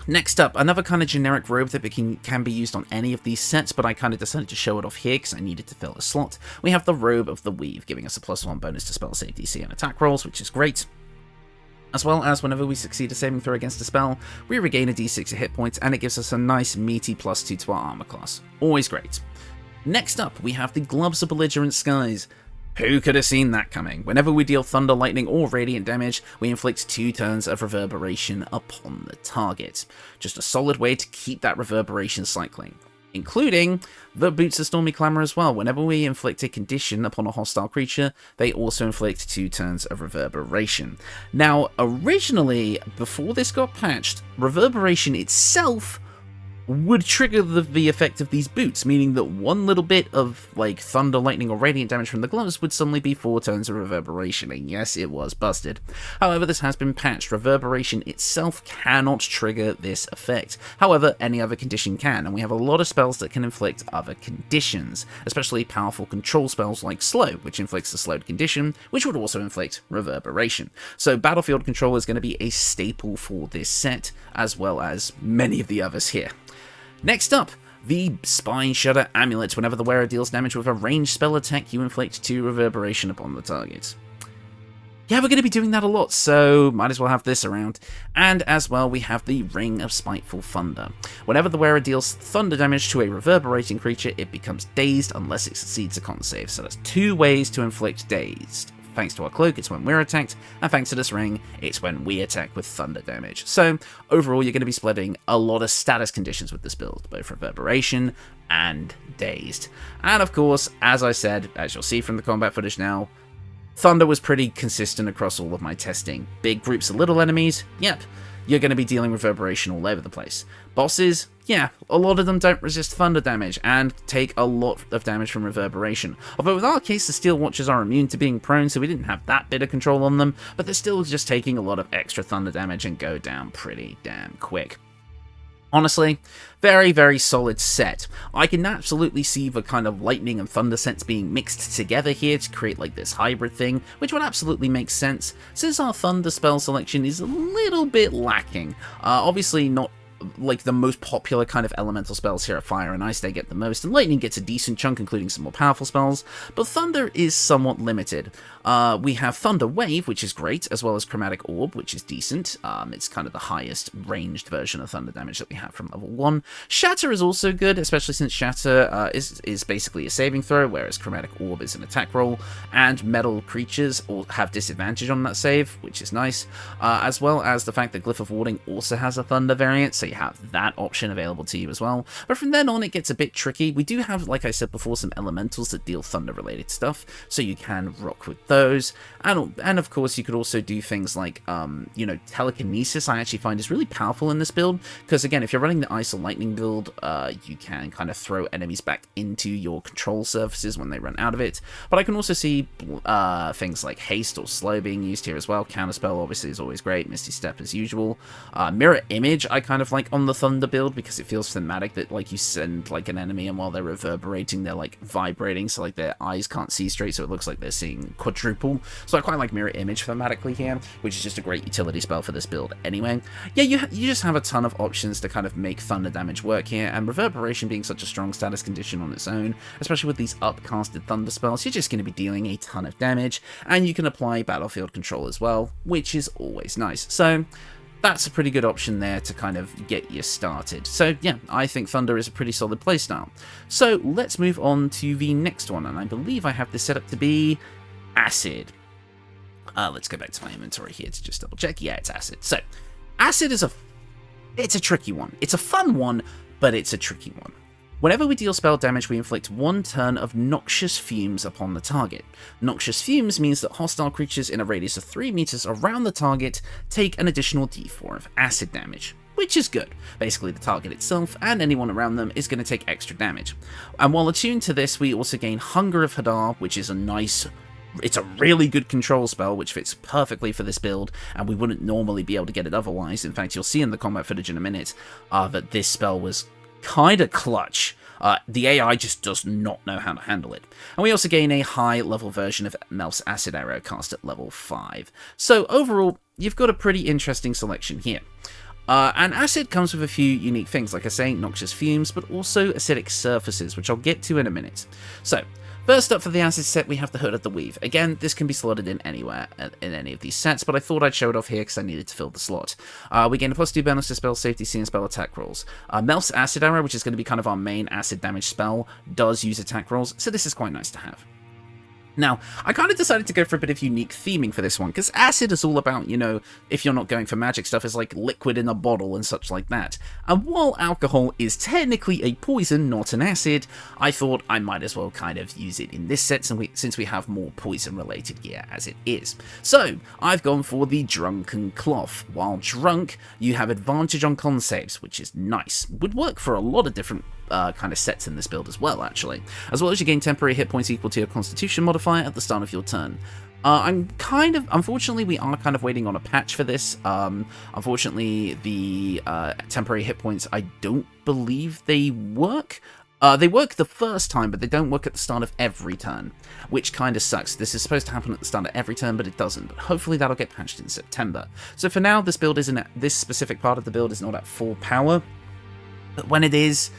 Next up, another kind of generic robe that can be used on any of these sets, but I kind of decided to show it off here because I needed to fill a slot. We have the Robe of the Weave, giving us a +1 bonus to spell save DC and attack rolls, which is great. As well as whenever we succeed a saving throw against a spell, we regain a d6 of hit points, and it gives us a nice meaty +2 to our armor class. Always great. Next up, we have the Gloves of Belligerent Skies. Who could have seen that coming? Whenever we deal thunder, lightning, or radiant damage, we inflict 2 turns of reverberation upon the target. Just a solid way to keep that reverberation cycling. Including the Boots of Stormy Clamor as well. Whenever we inflict a condition upon a hostile creature, they also inflict 2 turns of reverberation. Now, originally, before this got patched, reverberation itself would trigger the effect of these boots, meaning that one little bit of like thunder, lightning, or radiant damage from the gloves would suddenly be 4 turns of reverberation, and yes, it was busted. However, this has been patched. Reverberation itself cannot trigger this effect. However, any other condition can, and we have a lot of spells that can inflict other conditions, especially powerful control spells like Slow, which inflicts a slowed condition, which would also inflict reverberation. So battlefield control is going to be a staple for this set, as well as many of the others here. Next up, the Spine Shudder Amulet. Whenever the wearer deals damage with a ranged spell attack, you inflict 2 reverberation upon the target. Yeah, we're going to be doing that a lot, so might as well have this around. And as well, we have the Ring of Spiteful Thunder. Whenever the wearer deals thunder damage to a reverberating creature, it becomes dazed unless it succeeds a con save. So that's 2 ways to inflict dazed. Thanks to our cloak, it's when we're attacked, and thanks to this ring, it's when we attack with thunder damage. So, overall, you're going to be splitting a lot of status conditions with this build, both reverberation and dazed. And of course, as I said, as you'll see from the combat footage now, Thunder was pretty consistent across all of my testing. Big groups of little enemies, yep, you're going to be dealing reverberation all over the place. Bosses, yeah, a lot of them don't resist thunder damage and take a lot of damage from reverberation. Although in our case, the Steel Watchers are immune to being prone, so we didn't have that bit of control on them, but they're still just taking a lot of extra thunder damage and go down pretty damn quick. Honestly, very, very solid set. I can absolutely see the kind of lightning and thunder sets being mixed together here to create like this hybrid thing, which would absolutely make sense, since our thunder spell selection is a little bit lacking. Obviously not like the most popular kind of elemental spells here at Fire and Ice, they get the most, and Lightning gets a decent chunk, including some more powerful spells, but Thunder is somewhat limited. We have Thunder Wave, which is great, as well as Chromatic Orb, which is decent. It's kind of the highest ranged version of thunder damage that we have from level 1. Shatter is also good, especially since Shatter is basically a saving throw, whereas Chromatic Orb is an attack roll, and metal creatures all have disadvantage on that save, which is nice, as well as the fact that Glyph of Warding also has a Thunder variant, so you have that option available to you as well. But from then on, it gets a bit tricky. We do have, like I said before, some elementals that deal thunder-related stuff, so you can rock with those. And of course, you could also do things like, you know, telekinesis. I actually find is really powerful in this build, because again, if you're running the Ice or Lightning build, you can kind of throw enemies back into your control surfaces when they run out of it. But I can also see things like Haste or Slow being used here as well. Counterspell obviously is always great. Misty Step as usual. Mirror Image I kind of like on the Thunder build, because it feels thematic that like you send like an enemy and while they're reverberating, they're like vibrating, so like their eyes can't see straight, so it looks like they're seeing quadruple. So I quite like Mirror Image thematically here, which is just a great utility spell for this build anyway. Yeah, you just have a ton of options to kind of make thunder damage work here, and reverberation being such a strong status condition on its own, especially with these upcasted thunder spells, you're just going to be dealing a ton of damage, and you can apply battlefield control as well, which is always nice. So that's a pretty good option there to kind of get you started. So yeah, I think Thunder is a pretty solid playstyle. So let's move on to the next one, and I believe I have this set up to be Acid. Let's go back to my inventory here to just double check. Yeah, it's Acid. So Acid is it's a tricky one. It's a fun one, but it's a tricky one. Whenever we deal spell damage, we inflict 1 turn of Noxious Fumes upon the target. Noxious Fumes means that hostile creatures in a radius of 3 meters around the target take an additional d4 of acid damage, which is good. Basically, the target itself and anyone around them is going to take extra damage. And while attuned to this, we also gain Hunger of Hadar, which is it's a really good control spell, which fits perfectly for this build, and we wouldn't normally be able to get it otherwise. In fact, you'll see in the combat footage in a minute that this spell was kind of clutch. The AI just does not know how to handle it. And we also gain a high level version of Melf's Acid Arrow cast at level 5. So overall, you've got a pretty interesting selection here. And Acid comes with a few unique things, like I say, Noxious Fumes, but also acidic surfaces, which I'll get to in a minute. So first up for the Acid set, we have the Hood of the Weave. Again, this can be slotted in anywhere in any of these sets, but I thought I'd show it off here because I needed to fill the slot. We gain a +2 bonus to spell safety, C, and spell attack rolls. Melf's Acid Arrow, which is going to be kind of our main acid damage spell, does use attack rolls, so this is quite nice to have. Now, I kind of decided to go for a bit of unique theming for this one, because Acid is all about, you know, if you're not going for magic stuff, it's like liquid in a bottle and such like that. And while alcohol is technically a poison, not an acid, I thought I might as well kind of use it in this set since we have more poison-related gear as it is. So, I've gone for the Drunken Cloth. While drunk, you have advantage on con saves, which is nice. Would work for a lot of different kind of sets in this build as well, actually. As well as you gain temporary hit points equal to your Constitution modifier at the start of your turn. Unfortunately, we are kind of waiting on a patch for this. Unfortunately, the temporary hit points, I don't believe they work. They work the first time, but they don't work at the start of every turn, which kind of sucks. This is supposed to happen at the start of every turn, but it doesn't. But hopefully that'll get patched in September. So for now, this specific part of the build is not at full power, but when it is,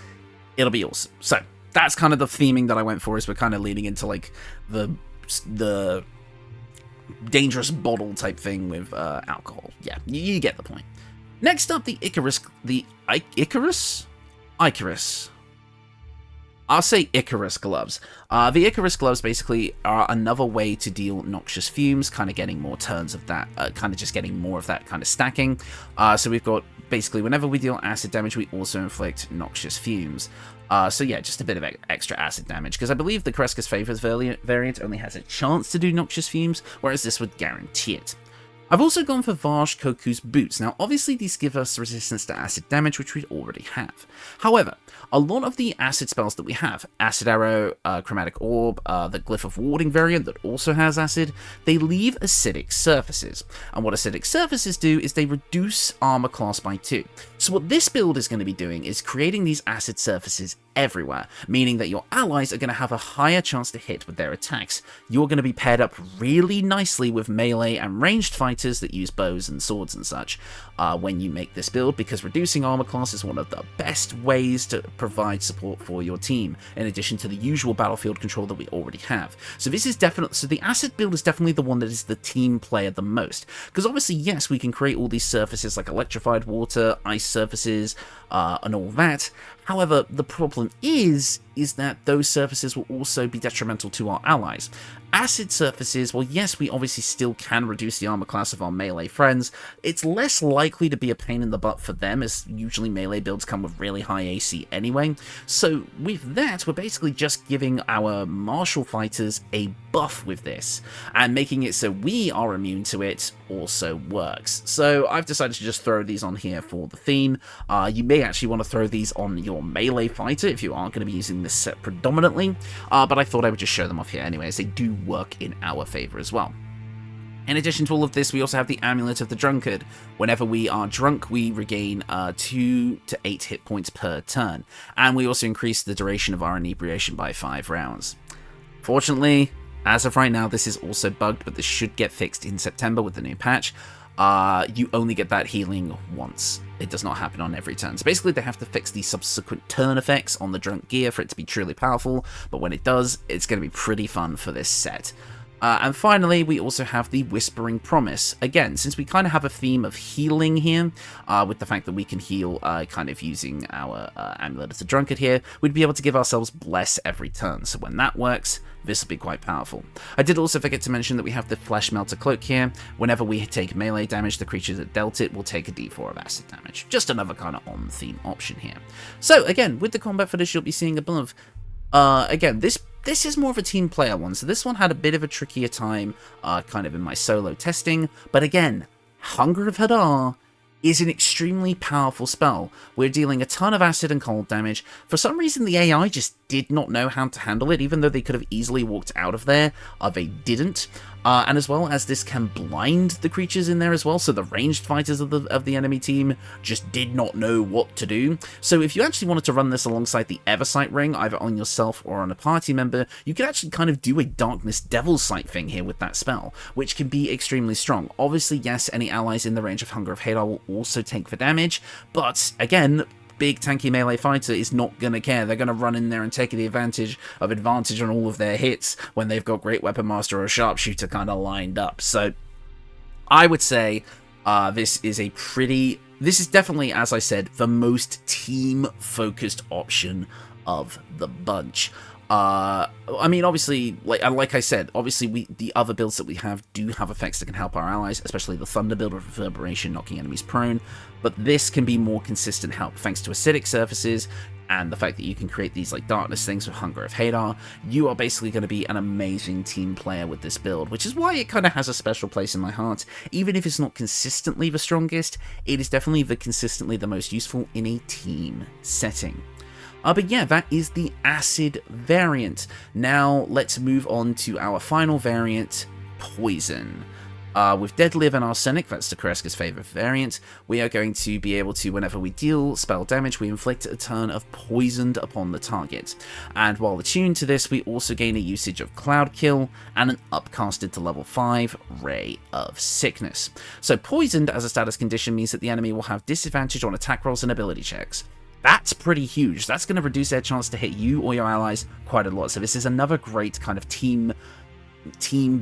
it'll be awesome. So that's kind of the theming that I went for, is we're kind of leaning into like the dangerous bottle type thing with alcohol. Yeah, you get the point. Next up, the Icarus. I'll say Icarus gloves. The Icarus gloves basically are another way to deal Noxious Fumes, kind of getting more turns of that, kind of just getting more of that kind of stacking. So we've got basically whenever we deal acid damage, we also inflict Noxious Fumes. So yeah, just a bit of extra acid damage, because I believe the Kereska's Favors variant only has a chance to do Noxious Fumes, whereas this would guarantee it. I've also gone for Varsh Koku's Boots. Now, obviously these give us resistance to acid damage, which we already have. However, a lot of the acid spells that we have, Acid Arrow, Chromatic Orb, the Glyph of Warding variant that also has acid, they leave acidic surfaces. And what acidic surfaces do is they reduce armor class by 2. So what this build is going to be doing is creating these acid surfaces everywhere, meaning that your allies are going to have a higher chance to hit with their attacks. You're going to be paired up really nicely with melee and ranged fighters that use bows and swords and such when you make this build, because reducing armor class is one of the best ways to provide support for your team, in addition to the usual battlefield control that we already have. So this is definitely, so the acid build is definitely the one that is the team player the most, because obviously, yes, we can create all these surfaces like electrified water, ice surfaces, and all that. However, the problem is that those surfaces will also be detrimental to our allies. Acid surfaces, well, yes, we obviously still can reduce the armor class of our melee friends. It's less likely to be a pain in the butt for them, as usually melee builds come with really high AC anyway. So with that, we're basically just giving our martial fighters a buff with this, and making it so we are immune to it also works. So I've decided to just throw these on here for the theme. You may actually want to throw these on your melee fighter if you aren't going to be using this set predominantly, but I thought I would just show them off here anyway, as they do work in our favor as well. In addition to all of this, we also have the Amulet of the Drunkard. Whenever we are drunk, we regain 2 to 8 hit points per turn, and we also increase the duration of our inebriation by 5 rounds. Fortunately, as of right now, this is also bugged, but this should get fixed in September with the new patch. You only get that healing once. It does not happen on every turn. So basically, they have to fix the subsequent turn effects on the drunk gear for it to be truly powerful, but when it does, it's going to be pretty fun for this set. And finally, we also have the Whispering Promise. Again, since we kind of have a theme of healing here, with the fact that we can heal kind of using our Amulet of the Drunkard here, we'd be able to give ourselves Bless every turn. So when that works, this will be quite powerful. I did also forget to mention that we have the Flesh Melter Cloak here. Whenever we take melee damage, the creature that dealt it will take a d4 of acid damage. Just another kind of on-theme option here. So again, with the combat footage you'll be seeing above, again, this is more of a team player one, so this one had a bit of a trickier time kind of in my solo testing, but again, Hunger of Hadar is an extremely powerful spell. We're dealing a ton of acid and cold damage. For some reason, the AI just did not know how to handle it, even though they could have easily walked out of there. They didn't. And as well as this can blind the creatures in there as well, so the ranged fighters of the enemy team just did not know what to do. So if you actually wanted to run this alongside the Eversight Ring, either on yourself or on a party member, you could actually kind of do a Darkness Devil's Sight thing here with that spell, which can be extremely strong. Obviously, yes, any allies in the range of Hunger of Hadar will also take the damage, but again, big tanky melee fighter is not going to care. They're going to run in there and take the advantage on all of their hits when they've got Great Weapon Master or Sharpshooter kind of lined up. So I would say this is definitely, as I said, the most team-focused option of the bunch. I mean, obviously, like I said, obviously the other builds that we have do have effects that can help our allies, especially the Thunder build with Reverberation knocking enemies prone, but this can be more consistent help thanks to acidic surfaces and the fact that you can create these like darkness things with Hunger of Hadar. You are basically going to be an amazing team player with this build, which is why it kind of has a special place in my heart. Even if it's not consistently the strongest, it is definitely consistently the most useful in a team setting. But yeah, that is the acid variant. Now let's move on to our final variant, poison. With Deadlive and Arsenic, that's the Kereska's favourite variant, we are going to be able to, whenever we deal spell damage, we inflict a turn of poisoned upon the target. And while attuned to this, we also gain a usage of Cloud Kill and an upcasted to level 5 Ray of Sickness. So poisoned as a status condition means that the enemy will have disadvantage on attack rolls and ability checks. That's pretty huge. That's going to reduce their chance to hit you or your allies quite a lot. So this is another great kind of team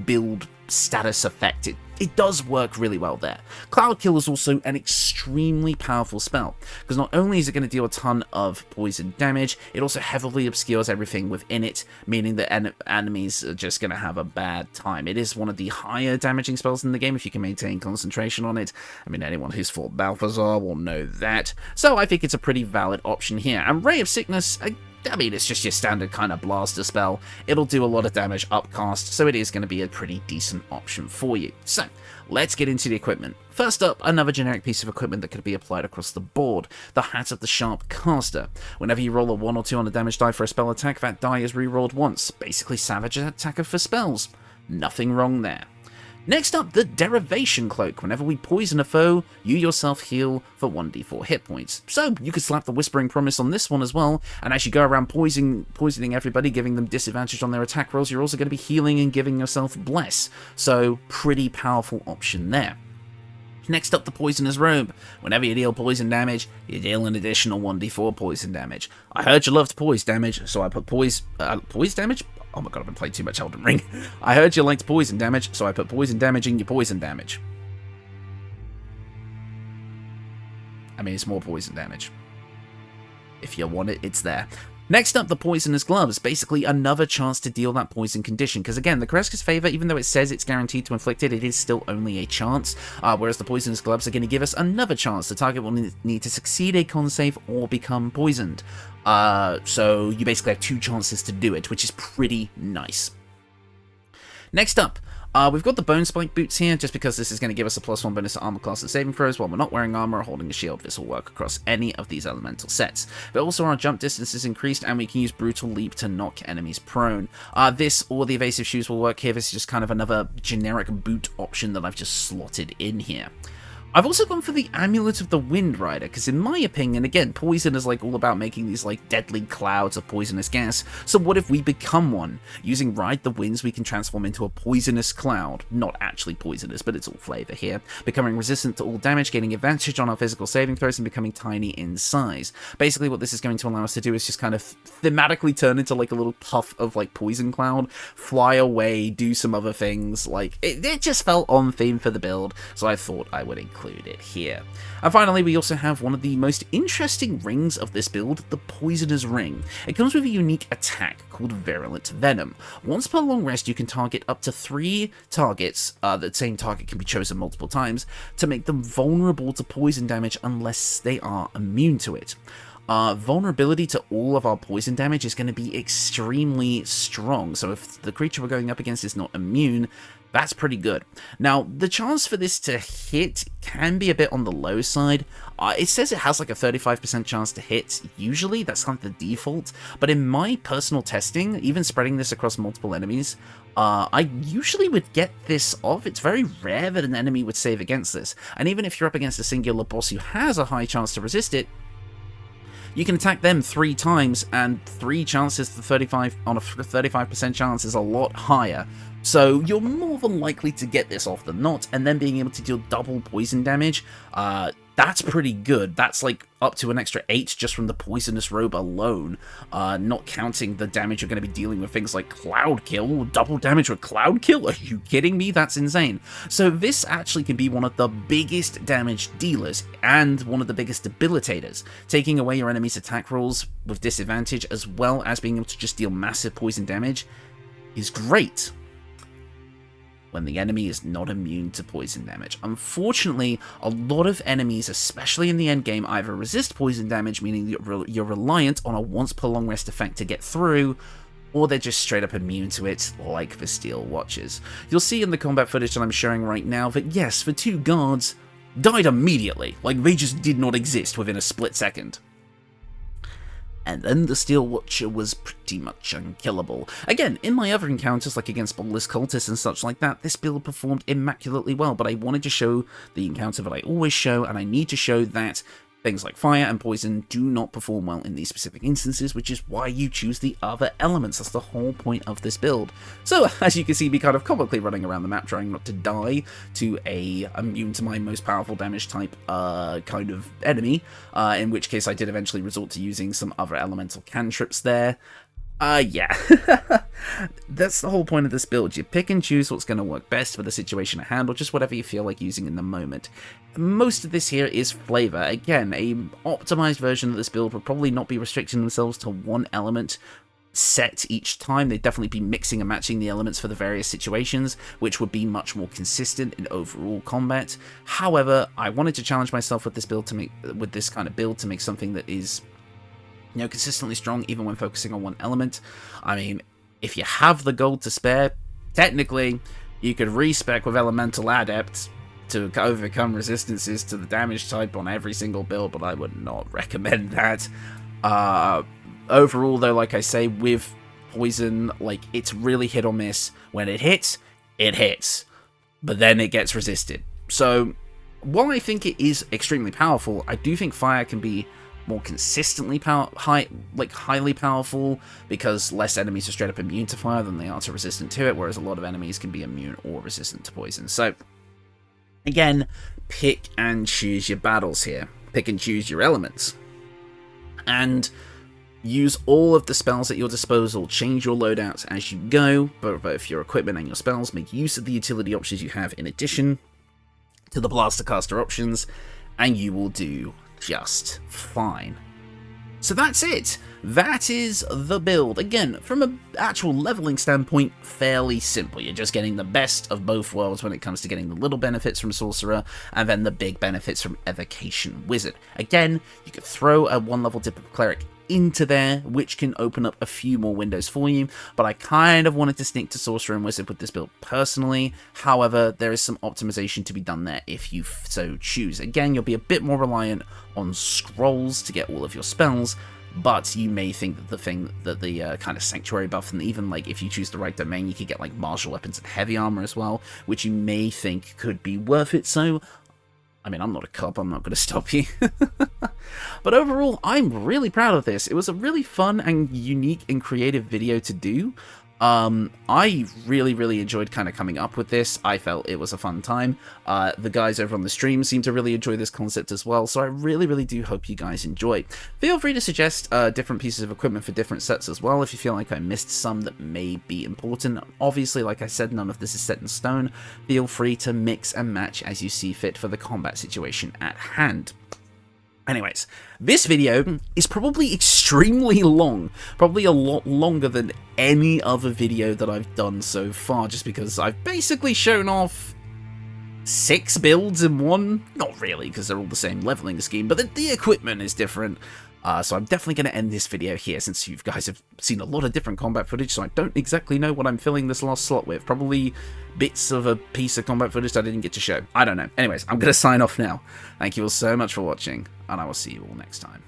build status effect. It does work really well there. Cloud Kill is also an extremely powerful spell, because not only is it going to deal a ton of poison damage, it also heavily obscures everything within it, meaning that enemies are just going to have a bad time. It is one of the higher damaging spells in the game if you can maintain concentration on it. I mean, anyone who's fought Balthazar will know that. So I think it's a pretty valid option here. And Ray of Sickness, I mean, it's just your standard kind of blaster spell. It'll do a lot of damage upcast, so it is going to be a pretty decent option for you. So, let's get into the equipment. First up, another generic piece of equipment that could be applied across the board, the Hat of the Sharp Caster. Whenever you roll a 1 or 2 on the damage die for a spell attack, that die is rerolled once, basically Savage Attacker for spells. Nothing wrong there. Next up, the Derivation Cloak. Whenever we poison a foe, you yourself heal for 1d4 hit points. So, you could slap the Whispering Promise on this one as well, and as you go around poisoning everybody, giving them disadvantage on their attack rolls, you're also going to be healing and giving yourself Bless. So, pretty powerful option there. Next up, the Poisoner's Robe. Whenever you deal poison damage, you deal an additional 1d4 poison damage. I heard you loved poise damage, so I put poise damage? Oh my god, I've been playing too much Elden Ring. I heard you liked poison damage, so I put poison damage in your poison damage. I mean, it's more poison damage. If you want it, it's there. Next up, the Poisoner's Gloves. Basically, another chance to deal that poison condition. Because again, the Kereska's Favor, even though it says it's guaranteed to inflict it, it is still only a chance. Whereas the Poisoner's Gloves are going to give us another chance. The target will need to succeed a con save or become poisoned. So you basically have 2 chances to do it, which is pretty nice. Next up, we've got the Bone Spike Boots here, just because this is going to give us a +1 bonus to armor class and saving throws while we're not wearing armor or holding a shield. This will work across any of these elemental sets. But also our jump distance is increased, and we can use Brutal Leap to knock enemies prone. This or the Evasive Shoes will work here. This is just kind of another generic boot option that I've just slotted in here. I've also gone for the Amulet of the Wind Rider, because in my opinion, again, poison is like all about making these like deadly clouds of poisonous gas, so what if we become one? Using Ride the Winds, we can transform into a poisonous cloud. Not actually poisonous, but it's all flavor here. Becoming resistant to all damage, gaining advantage on our physical saving throws, and becoming tiny in size. Basically, what this is going to allow us to do is just kind of thematically turn into like a little puff of like poison cloud, fly away, do some other things. Like, it just felt on theme for the build, so I thought I would include it here. And finally, we also have one of the most interesting rings of this build, the Poisoner's Ring. It comes with a unique attack called Virulent Venom. Once per long rest, you can target up to 3 targets, the same target can be chosen multiple times, to make them vulnerable to poison damage unless they are immune to it. Vulnerability to all of our poison damage is going to be extremely strong, so if the creature we're going up against is not immune, that's pretty good. Now, the chance for this to hit can be a bit on the low side. It says it has like a 35% chance to hit, usually, that's kind of the default, but in my personal testing, even spreading this across multiple enemies, I usually would get this off. It's very rare that an enemy would save against this, and even if you're up against a singular boss who has a high chance to resist it, you can attack them 3 times, and 3 chances to 35 on a 35% chance is a lot higher. So you're more than likely to get this off than not, and then being able to deal double poison damage, that's pretty good. That's like up to an extra 8 just from the Poisonous Robe alone, not counting the damage you're going to be dealing with things like Cloud Kill, double damage with Cloud Kill. Are you kidding me? That's insane. So this actually can be one of the biggest damage dealers and one of the biggest debilitators, taking away your enemy's attack rolls with disadvantage as well as being able to just deal massive poison damage is great when the enemy is not immune to poison damage. Unfortunately, a lot of enemies, especially in the endgame, either resist poison damage, meaning you're reliant on a once per long rest effect to get through, or they're just straight up immune to it, like the Steel Watchers. You'll see in the combat footage that I'm showing right now that yes, the 2 guards died immediately, like they just did not exist within a split second. And then the Steel Watcher was pretty much unkillable. Again, in my other encounters, like against Balder's cultists and such like that, this build performed immaculately well, but I wanted to show the encounter that I always show, and I need to show that things like fire and poison do not perform well in these specific instances, which is why you choose the other elements. That's the whole point of this build. So, as you can see me kind of comically running around the map trying not to die to a immune to my most powerful damage type kind of enemy, in which case I did eventually resort to using some other elemental cantrips there. Yeah. That's the whole point of this build. You pick and choose what's going to work best for the situation at hand, or just whatever you feel like using in the moment. Most of this here is flavor. Again, a optimized version of this build would probably not be restricting themselves to one element set each time. They'd definitely be mixing and matching the elements for the various situations, which would be much more consistent in overall combat. However, I wanted to challenge myself with this build to make, with this kind of build, to make something that is consistently strong even when focusing on one element. I mean, if you have the gold to spare, technically, you could respec with Elemental Adept to overcome resistances to the damage type on every single build, but I would not recommend that. Overall, though, like I say, with Poison, like, it's really hit or miss. When it hits, but then it gets resisted. So, while I think it is extremely powerful, I do think Fire can be more consistently highly powerful, because less enemies are straight up immune to fire than they are to resistant to it, whereas a lot of enemies can be immune or resistant to poison. So, again, pick and choose your battles here. Pick and choose your elements. And use all of the spells at your disposal. Change your loadouts as you go, both your equipment and your spells. Make use of the utility options you have in addition to the Blaster Caster options, and you will do just fine. So that's it. That is the build. Again, from an actual leveling standpoint, fairly simple. You're just getting the best of both worlds when it comes to getting the little benefits from Sorcerer, and then the big benefits from Evocation Wizard. Again, you could throw a 1-level dip of Cleric into there, which can open up a few more windows for you, but I kind of wanted to stick to Sorcerer and Wizard with this build personally. However, there is some optimization to be done there if you so choose. Again, you'll be a bit more reliant on scrolls to get all of your spells, but you may think that the kind of Sanctuary buff, and even like if you choose the right domain, you could get like martial weapons and heavy armor as well, which you may think could be worth it. So I mean, I'm not a cop, I'm not going to stop you. But overall, I'm really proud of this. It was a really fun and unique and creative video to do. I really enjoyed kind of coming up with this. I felt it was a fun time. The guys over on the stream seem to really enjoy this concept as well, so I really do hope you guys enjoy. Feel free to suggest different pieces of equipment for different sets as well if you feel like I missed some that may be important. Obviously, like I said, none of this is set in stone. Feel free to mix and match as you see fit for the combat situation at hand. Anyways, this video is probably extremely long, probably a lot longer than any other video that I've done so far, just because I've basically shown off 6 builds in one. Not really, because they're all the same leveling scheme, but the equipment is different. So I'm definitely going to end this video here, since you guys have seen a lot of different combat footage, so I don't exactly know what I'm filling this last slot with. Probably bits of a piece of combat footage I didn't get to show. I don't know. Anyways, I'm going to sign off now. Thank you all so much for watching, and I will see you all next time.